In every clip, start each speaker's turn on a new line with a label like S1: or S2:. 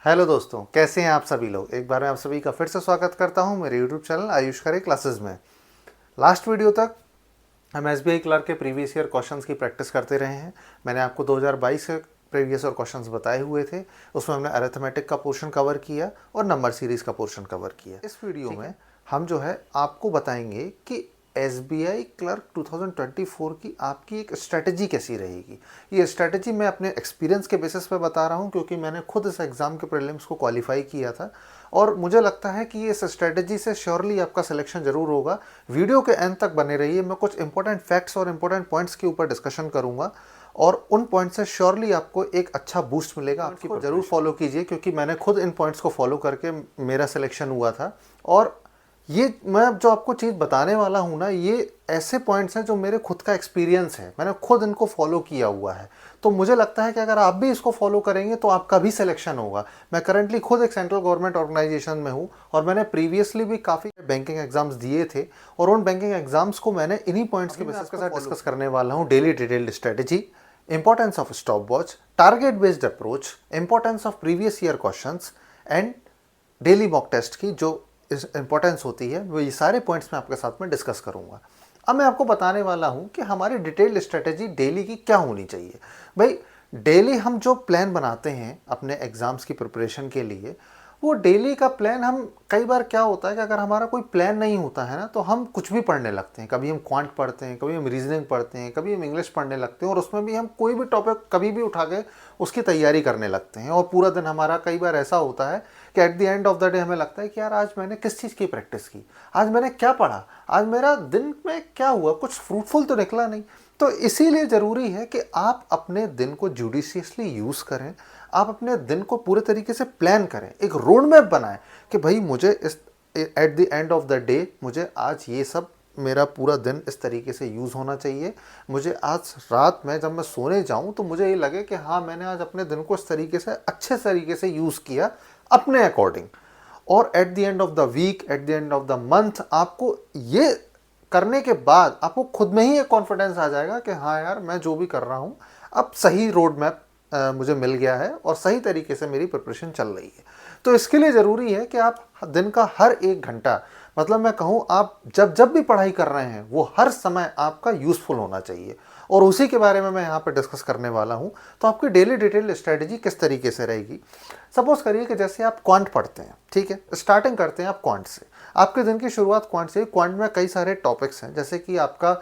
S1: Hello दोस्तों, कैसे हैं आप सभी लोग। एक बार मैं आप सभी का फिर से स्वागत करता हूं मेरे यूट्यूब चैनल आयुष खरे क्लासेस में। लास्ट वीडियो तक हम एसबीआई क्लर्क के प्रीवियस ईयर क्वेश्चंस की प्रैक्टिस करते रहे हैं। मैंने आपको 2022 के प्रीवियस ईयर क्वेश्चंस बताए हुए थे। उसमें हमने अरिथमेटिक का पोर्शन कवर किया और नंबर सीरीज का पोर्शन कवर किया। इस वीडियो में हम जो है आपको बताएंगे कि एसबीआई क्लर्क 2024 की आपकी एक स्ट्रेटजी कैसी रहेगी। ये स्ट्रेटजी मैं अपने एक्सपीरियंस के बेसिस पे बता रहा हूँ, क्योंकि मैंने खुद इस एग्ज़ाम के प्रीलिम्स को क्वालिफाई किया था और मुझे लगता है कि ये इस स्ट्रेटजी से श्योरली आपका सिलेक्शन जरूर होगा। वीडियो के एंड तक बने रहिए। मैं कुछ इंपॉर्टेंट फैक्ट्स और इंपॉर्टेंट पॉइंट्स के ऊपर डिस्कशन करूंगा और उन पॉइंट्स से श्योरली आपको एक अच्छा बूस्ट मिलेगा। आपको जरूर फॉलो कीजिए, क्योंकि मैंने खुद इन पॉइंट्स को फॉलो करके मेरा सिलेक्शन हुआ था। और ये मैं जो आपको चीज़ बताने वाला हूँ ना, ये ऐसे पॉइंट्स हैं जो मेरे खुद का एक्सपीरियंस है, मैंने खुद इनको फॉलो किया हुआ है। तो मुझे लगता है कि अगर आप भी इसको फॉलो करेंगे तो आपका भी सिलेक्शन होगा। मैं करंटली खुद एक सेंट्रल गवर्नमेंट ऑर्गेनाइजेशन में हूँ और मैंने प्रीवियसली भी काफ़ी बैंकिंग एग्जाम्स दिए थे और उन बैंकिंग एग्जाम्स को मैंने इन्हीं पॉइंट्स के बेसिस के साथ डिस्कस करने वाला हूँ। Daily detailed strategy, importance of stop watch, target based approach, importance of previous year questions and daily mock test की जो इंपॉर्टेंस होती है, वो ये सारे पॉइंट्स मैं आपके साथ में डिस्कस करूंगा। अब मैं आपको बताने वाला हूं कि हमारी डिटेल्ड स्ट्रेटेजी डेली की क्या होनी चाहिए। भाई, डेली हम जो प्लान बनाते हैं अपने एग्जाम्स की प्रिपरेशन के लिए, वो डेली का प्लान हम कई बार क्या होता है कि अगर हमारा कोई प्लान नहीं होता है ना, तो हम कुछ भी पढ़ने लगते हैं। कभी हम क्वांट पढ़ते हैं, कभी हम रीजनिंग पढ़ते हैं, कभी हम इंग्लिश पढ़ने लगते हैं और उसमें भी हम कोई भी टॉपिक कभी भी उठा के उसकी तैयारी करने लगते हैं। और पूरा दिन हमारा कई बार ऐसा होता है कि eight the end of the day हमें लगता है कि यार आज मैंने किस चीज़ की प्रैक्टिस की, आज मैंने क्या पढ़ा, आज मेरा दिन में क्या हुआ, कुछ फ्रूटफुल तो निकला नहीं। तो इसीलिए ज़रूरी है कि आप अपने दिन को जुडिशियसली यूज़ करें। आप अपने दिन को पूरे तरीके से प्लान करें, एक रोड मैप बनाएं कि भाई मुझे इस eight the end of the day मुझे आज ये सब, मेरा पूरा दिन इस तरीके से यूज़ होना चाहिए। मुझे आज रात में जब मैं सोने जाऊं तो मुझे ये लगे कि हाँ, मैंने आज अपने दिन को इस तरीके से अच्छे तरीके से यूज़ किया अपने अकॉर्डिंग। और at the end of the week, at the end of the month, आपको ये करने के बाद आपको खुद में ही एक कॉन्फिडेंस आ जाएगा कि हाँ यार, मैं जो भी कर रहा हूँ अब सही रोड मैप मुझे मिल गया है और सही तरीके से मेरी प्रिपरेशन चल रही है। तो इसके लिए ज़रूरी है कि आप दिन का हर एक घंटा, मतलब मैं कहूँ आप जब जब भी पढ़ाई कर रहे हैं, वो हर समय आपका यूज़फुल होना चाहिए। और उसी के बारे में मैं यहाँ पर डिस्कस करने वाला हूँ। तो आपकी डेली डिटेल स्ट्रेटजी किस तरीके से रहेगी। सपोज करिए कि जैसे आप क्वांट पढ़ते हैं, ठीक है, स्टार्टिंग करते हैं आप क्वांट से। आपके दिन की शुरुआत क्वांट से। क्वांट में कई सारे टॉपिक्स हैं, जैसे कि आपका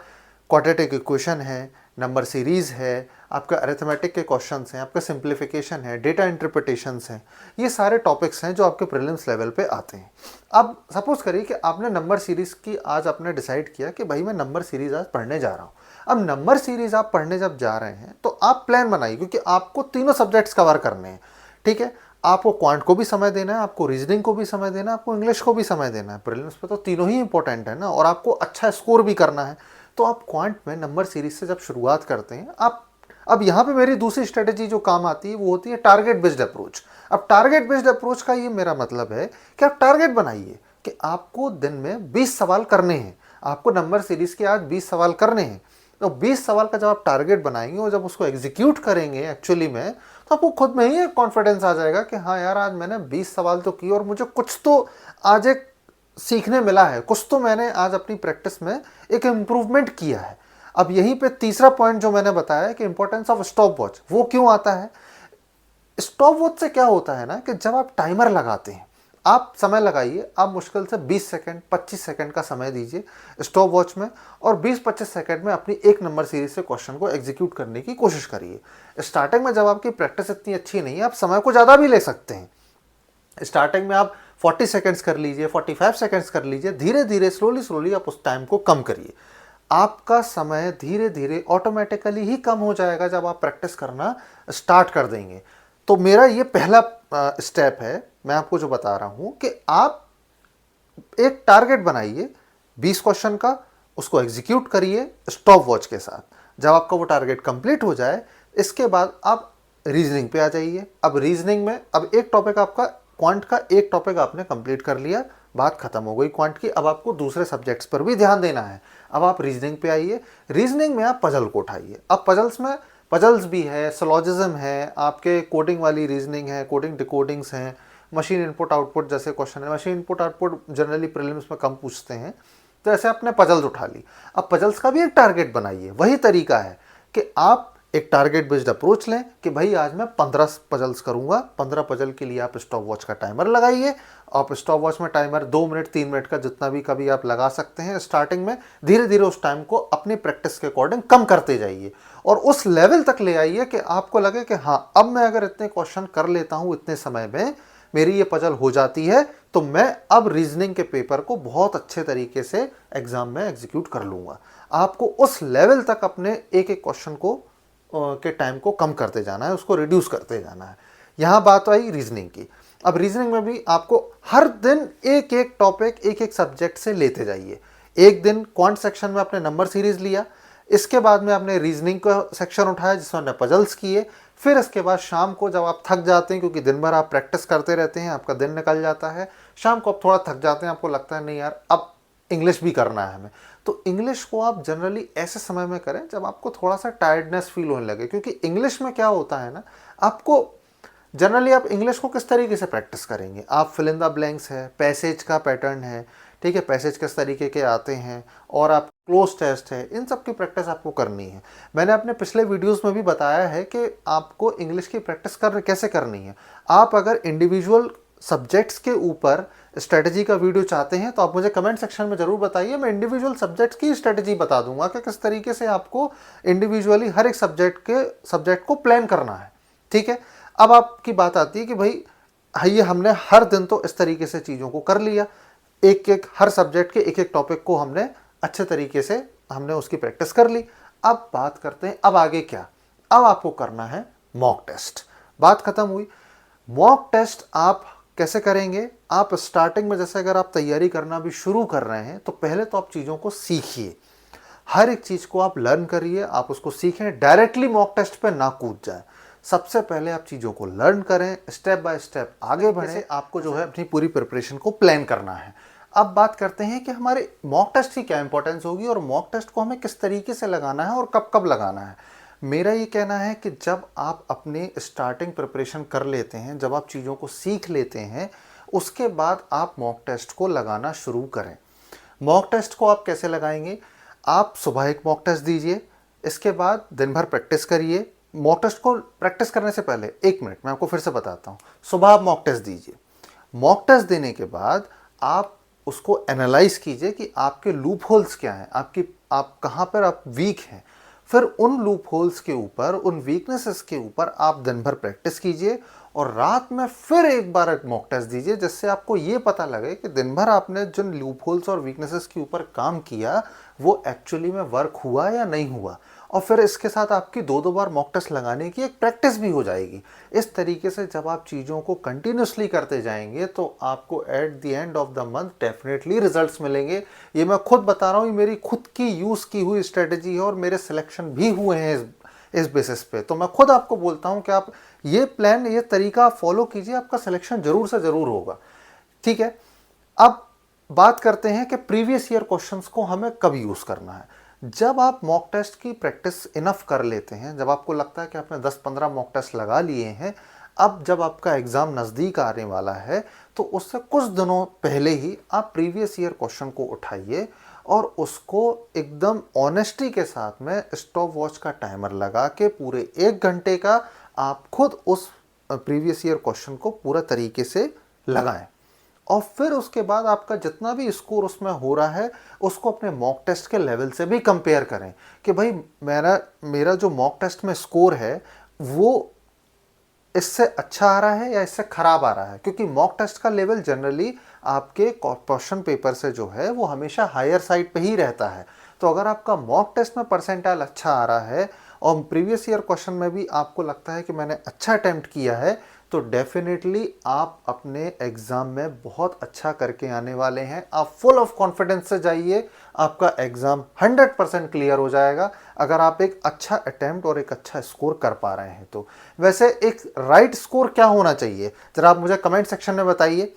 S1: क्वाड्रेटिक इक्वेशन है, नंबर सीरीज़ है, आपका अरिथमेटिक के क्वेश्चंस हैं, आपका सिंप्लीफिकेशन है, डेटा इंटरप्रिटेशंस हैं। ये सारे टॉपिक्स हैं जो आपके प्रीलिम्स लेवल पे आते हैं। अब सपोज करिए कि आपने नंबर सीरीज़ की आज आपने डिसाइड किया कि भाई मैं नंबर सीरीज़ आज पढ़ने जा रहा हूँ। अब नंबर सीरीज़ आप पढ़ने जब जा रहे हैं तो आप प्लान बनाइए, क्योंकि आपको तीनों सब्जेक्ट्स कवर करने हैं, ठीक है। आपको क्वांट को भी समय देना है, आपको रीजनिंग को भी समय देना है, आपको इंग्लिश को भी समय देना है। प्रीलिम्स पे तो तीनों ही इंपॉर्टेंट है ना, और आपको अच्छा स्कोर भी करना है। तो आप क्वांट में नंबर सीरीज से जब शुरुआत करते हैं आप, अब यहाँ पे मेरी दूसरी स्ट्रेटेजी जो काम आती है वो होती है टारगेट बेस्ड अप्रोच। अब टारगेट बेस्ड अप्रोच का ये मेरा मतलब है कि आप टारगेट बनाइए कि आपको दिन में 20 सवाल करने हैं। आपको नंबर सीरीज के आज 20 सवाल करने हैं। तो 20 सवाल का जब आप टारगेट बनाएंगे और जब उसको एग्जीक्यूट करेंगे एक्चुअली में, तो आपको खुद में ही एक कॉन्फिडेंस आ जाएगा कि हाँ यार, आज मैंने 20 सवाल तो किए और मुझे कुछ तो आज एक सीखने मिला है, कुछ तो मैंने आज अपनी प्रैक्टिस में एक इम्प्रूवमेंट किया है। अब यहीं पे तीसरा पॉइंट जो मैंने बताया कि इंपॉर्टेंस ऑफ स्टॉप वॉच, वो क्यों आता है। स्टॉप वॉच से क्या होता है ना कि जब आप टाइमर लगाते हैं, आप समय लगाइए, आप मुश्किल से 20 सेकंड 25 सेकंड का समय दीजिए स्टॉप वॉच में और 20-25 सेकंड में अपनी एक नंबर सीरीज से क्वेश्चन को एग्जीक्यूट करने की कोशिश करिए। स्टार्टिंग में जब आपकी प्रैक्टिस इतनी अच्छी नहीं है, आप समय को ज़्यादा भी ले सकते हैं। स्टार्टिंग में आप 40 सेकंड्स कर लीजिए, 45 सेकंड्स कर लीजिए, धीरे धीरे स्लोली आप उस टाइम को कम करिए। आपका समय धीरे धीरे ऑटोमेटिकली ही कम हो जाएगा जब आप प्रैक्टिस करना स्टार्ट कर देंगे। तो मेरा ये पहला स्टेप है, मैं आपको जो बता रहा हूं कि आप एक टारगेट बनाइए 20 क्वेश्चन का, उसको एग्जीक्यूट करिए स्टॉप वॉच के साथ। जब आपका वो टारगेट कंप्लीट हो जाए, इसके बाद आप रीजनिंग पे आ जाइए। अब रीजनिंग में अब एक टॉपिक आपका क्वांट का, एक टॉपिक आपने कंप्लीट कर लिया, बात खत्म हो गई क्वांट की। अब आपको दूसरे सब्जेक्ट्स पर भी ध्यान देना है। अब आप रीजनिंग पे आइए। रीजनिंग में आप पजल को उठाइए। अब पजल्स भी है, सिलॉजिज्म है, आपके कोडिंग वाली रीजनिंग है, कोडिंग डिकोडिंग्स हैं, मशीन इनपुट आउटपुट जैसे क्वेश्चन है। Machine input output generally prelims में कम पूछते हैं, तो ऐसे आपने पजल्स उठा ली। अब पजल्स का भी एक टारगेट बनाइए। वही तरीका है कि आप एक टारगेट बेस्ड अप्रोच लें कि भाई आज मैं 15 पजल्स करूंगा। 15 पजल के लिए आप स्टॉप वॉच का टाइमर लगाइए। आप स्टॉप वॉच में टाइमर 2 मिनट 3 मिनट का जितना भी कभी आप लगा सकते हैं स्टार्टिंग में। धीरे धीरे उस टाइम को अपनी प्रैक्टिस के अकॉर्डिंग कम करते जाइए और उस लेवल तक ले आइए कि आपको लगे कि हाँ, अब मैं अगर इतने क्वेश्चन कर लेता हूँ इतने समय में, मेरी ये पजल हो जाती है, तो मैं अब रीजनिंग के पेपर को बहुत अच्छे तरीके से एग्जाम में एग्जीक्यूट कर लूंगा। आपको उस लेवल तक अपने एक एक क्वेश्चन को के टाइम को कम करते जाना है, उसको रिड्यूस करते जाना है। यहाँ बात आई रीजनिंग की। अब रीजनिंग में भी आपको हर दिन एक एक टॉपिक एक एक सब्जेक्ट से लेते जाइए। एक दिन क्वांट सेक्शन में आपने नंबर सीरीज लिया, इसके बाद में आपने रीजनिंग का सेक्शन उठाया जिसमें आपने पजल्स किए। फिर इसके बाद शाम को जब आप थक जाते हैं, क्योंकि दिन भर आप प्रैक्टिस करते रहते हैं, आपका दिन निकल जाता है, शाम को आप थोड़ा थक जाते हैं, आपको लगता है नहीं यार अब इंग्लिश भी करना है हमें, तो इंग्लिश को आप जनरली ऐसे समय में करें जब आपको थोड़ा सा टायर्डनेस फील होने लगे। क्योंकि इंग्लिश में क्या होता है ना, आपको जनरली आप इंग्लिश को किस तरीके से प्रैक्टिस करेंगे, आप फिल इन द ब्लैंक्स है, पैसेज का पैटर्न है, ठीक है, पैसेज किस तरीके के आते हैं, और आप क्लोज टेस्ट है, इन सब की प्रैक्टिस आपको करनी है। मैंने अपने पिछले वीडियोस में भी बताया है कि आपको इंग्लिश की प्रैक्टिस कैसे करनी है। आप अगर इंडिविजुअल सब्जेक्ट्स के ऊपर स्ट्रेटजी का वीडियो चाहते हैं तो आप मुझे कमेंट सेक्शन में ज़रूर बताइए, मैं इंडिविजुअल सब्जेक्ट्स की स्ट्रेटजी बता दूंगा कि किस तरीके से आपको इंडिविजुअली हर एक सब्जेक्ट को प्लान करना है। ठीक है, अब आपकी बात आती है कि भाई ये हमने हर दिन तो इस तरीके से चीज़ों को कर लिया, एक एक हर सब्जेक्ट के एक एक टॉपिक को हमने अच्छे तरीके से हमने उसकी प्रैक्टिस कर ली। अब बात करते हैं अब आगे क्या। अब आपको करना है मॉक टेस्ट। बात खत्म हुई। मॉक टेस्ट आप कैसे करेंगे, आप स्टार्टिंग में जैसे अगर आप तैयारी करना भी शुरू कर रहे हैं तो पहले तो आप चीज़ों को सीखिए, हर एक चीज़ को आप लर्न करिए, आप उसको सीखें, डायरेक्टली मॉक टेस्ट पे ना कूद जाए। सबसे पहले आप चीज़ों को लर्न करें, स्टेप बाय स्टेप आगे बढ़ें। आपको जो है अपनी पूरी प्रिपरेशन को प्लान करना है। अब बात करते हैं कि हमारे मॉक टेस्ट की क्या इंपॉर्टेंस होगी और मॉक टेस्ट को हमें किस तरीके से लगाना है और कब कब लगाना है। मेरा ये कहना है कि जब आप अपने स्टार्टिंग प्रिपरेशन कर लेते हैं, जब आप चीज़ों को सीख लेते हैं, उसके बाद आप मॉक टेस्ट को लगाना शुरू करें। मॉक टेस्ट को आप कैसे लगाएंगे, आप सुबह एक मॉक टेस्ट दीजिए, इसके बाद दिन भर प्रैक्टिस करिए। मॉक टेस्ट को प्रैक्टिस करने से पहले 1 मिनट मैं आपको फिर से बताता हूँ। सुबह आप मॉक टेस्ट दीजिए, मॉक टेस्ट देने के बाद आप उसको एनालाइज कीजिए कि आपके लूप होल्स क्या हैं, आप कहाँ पर आप वीक हैं। फिर उन लूप होल्स के ऊपर, उन वीकनेसेस के ऊपर आप दिन भर प्रैक्टिस कीजिए और रात में फिर एक बार एक मॉक टेस्ट दीजिए, जिससे आपको ये पता लगे कि दिन भर आपने जिन लूप होल्स और वीकनेसेस के ऊपर काम किया वो एक्चुअली में वर्क हुआ या नहीं हुआ। और फिर इसके साथ आपकी 2-2 बार मॉक टेस्ट लगाने की एक प्रैक्टिस भी हो जाएगी। इस तरीके से जब आप चीज़ों को कंटिन्यूसली करते जाएंगे तो आपको eight the end of the month definitely results मिलेंगे। ये मैं खुद बता रहा हूँ, ये मेरी खुद की यूज़ की हुई स्ट्रेटजी है और मेरे सिलेक्शन भी हुए हैं इस बेसिस पे। तो मैं खुद आपको बोलता हूँ कि आप ये प्लान, ये तरीका फॉलो कीजिए, आपका सिलेक्शन जरूर से ज़रूर होगा। ठीक है, अब बात करते हैं कि प्रीवियस ईयर क्वेश्चंस को हमें कब यूज़ करना है। जब आप मॉक टेस्ट की प्रैक्टिस इनफ कर लेते हैं, जब आपको लगता है कि आपने 10-15 मॉक टेस्ट लगा लिए हैं, अब जब आपका एग्ज़ाम नज़दीक आने वाला है तो उससे कुछ दिनों पहले ही आप प्रीवियस ईयर क्वेश्चन को उठाइए और उसको एकदम ऑनेस्टी के साथ में स्टॉप वॉच का टाइमर लगा के पूरे 1 घंटे का आप खुद उस प्रीवियस ईयर क्वेश्चन को पूरा तरीके से लगाएं। और फिर उसके बाद आपका जितना भी स्कोर उसमें हो रहा है उसको अपने मॉक टेस्ट के लेवल से भी कंपेयर करें कि भाई मेरा जो मॉक टेस्ट में स्कोर है वो इससे अच्छा आ रहा है या इससे ख़राब आ रहा है। क्योंकि मॉक टेस्ट का लेवल जनरली आपके क्वेश्चन पेपर से जो है वो हमेशा हायर साइड पे ही रहता है। तो अगर आपका मॉक टेस्ट में परसेंटाइल अच्छा आ रहा है और प्रीवियस ईयर क्वेश्चन में भी आपको लगता है कि मैंने अच्छा अटैम्प्ट किया है, तो डेफिनेटली आप अपने एग्ज़ाम में बहुत अच्छा करके आने वाले हैं। आप फुल ऑफ कॉन्फिडेंस से जाइए, आपका एग्ज़ाम 100% क्लियर हो जाएगा अगर आप एक अच्छा अटैम्प्ट और एक अच्छा स्कोर कर पा रहे हैं तो। वैसे एक राइट स्कोर क्या होना चाहिए ज़रा आप मुझे कमेंट सेक्शन में बताइए।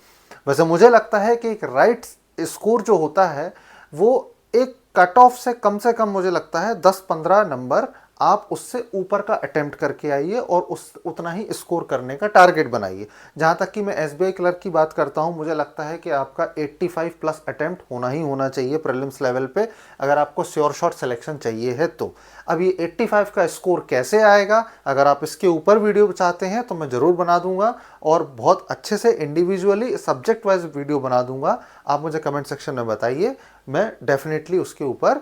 S1: वैसे मुझे लगता है कि एक राइट स्कोर जो होता है वो एक कट ऑफ से कम मुझे लगता है 10-15 नंबर आप उससे ऊपर का अटेम्प्ट करके आइए और उस उतना ही स्कोर करने का टारगेट बनाइए। जहाँ तक कि मैं एसबीआई क्लर्क की बात करता हूँ, मुझे लगता है कि आपका 85 प्लस अटेम्प्ट होना ही होना चाहिए प्रीलिम्स लेवल पे, अगर आपको श्योर शॉट सिलेक्शन चाहिए है तो। अब ये 85 का स्कोर कैसे आएगा, अगर आप इसके ऊपर वीडियो चाहते हैं तो मैं ज़रूर बना दूंगा, और बहुत अच्छे से इंडिविजुअली सब्जेक्ट वाइज वीडियो बना दूंगा। आप मुझे कमेंट सेक्शन में बताइए, मैं डेफिनेटली उसके ऊपर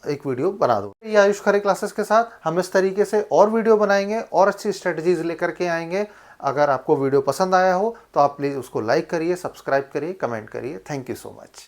S1: एक वीडियो बना दूँ। ये आयुष खरे क्लासेस के साथ हम इस तरीके से और वीडियो बनाएंगे और अच्छी स्ट्रेटजीज लेकर के आएंगे। अगर आपको वीडियो पसंद आया हो तो आप प्लीज़ उसको लाइक करिए, सब्सक्राइब करिए, कमेंट करिए। Thank you so much.